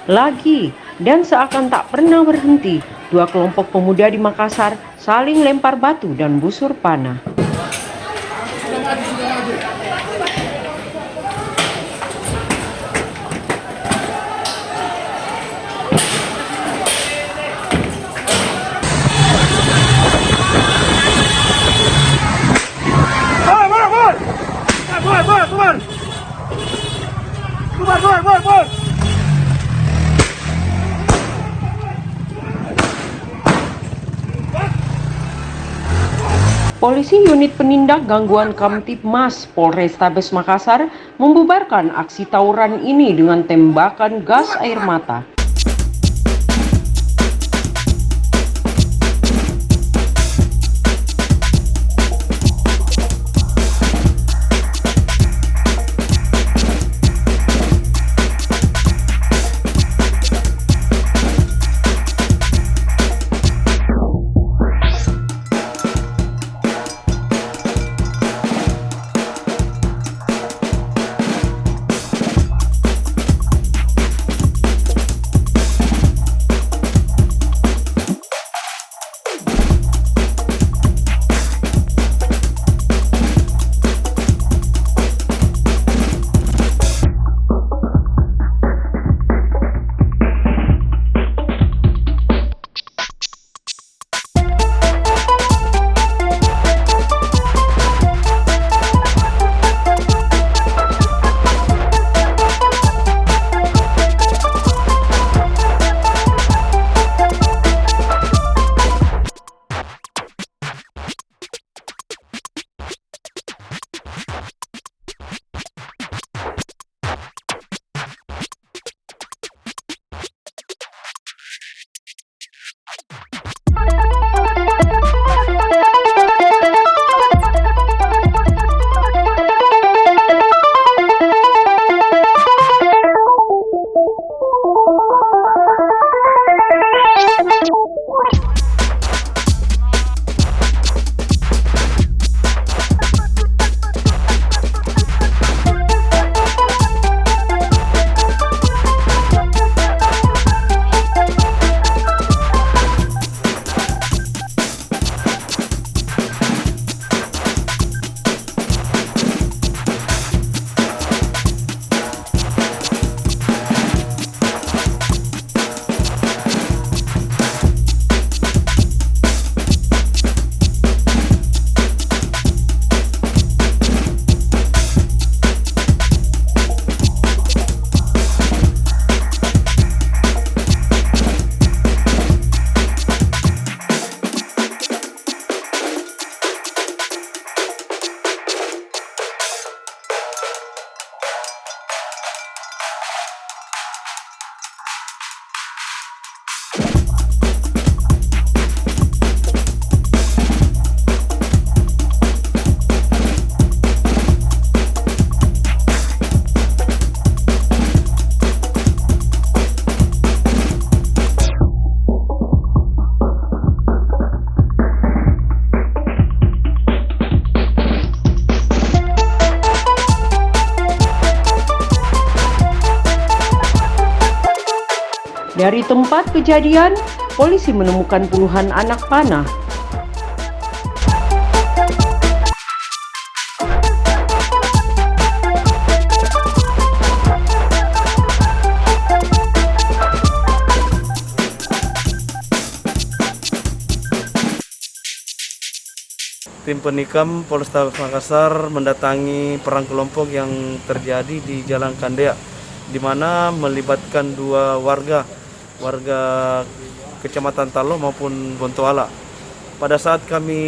lagi, dan seakan tak pernah berhenti, dua kelompok pemuda di Makassar saling lempar batu dan busur panah. Polisi unit penindak gangguan Kamtibmas Polrestabes Makassar membubarkan aksi tawuran ini dengan tembakan gas air mata. Dari tempat kejadian, polisi menemukan puluhan anak panah. Tim Penikam Polrestabes Makassar mendatangi perang kelompok yang terjadi di Jalan Kandea, di mana melibatkan dua warga Kecamatan Talo maupun Bontoala. Pada saat kami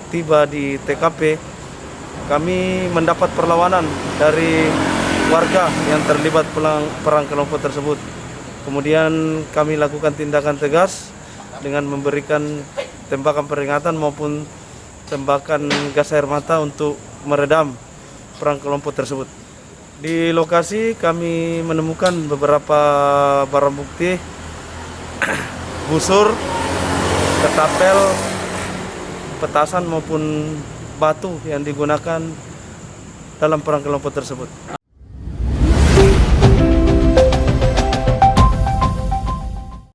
tiba di TKP, kami mendapat perlawanan dari warga yang terlibat perang kelompok tersebut. Kemudian kami lakukan tindakan tegas dengan memberikan tembakan peringatan maupun tembakan gas air mata untuk meredam perang kelompok tersebut. Di lokasi kami menemukan beberapa barang bukti, busur, ketapel, petasan maupun batu yang digunakan dalam perang kelompok tersebut.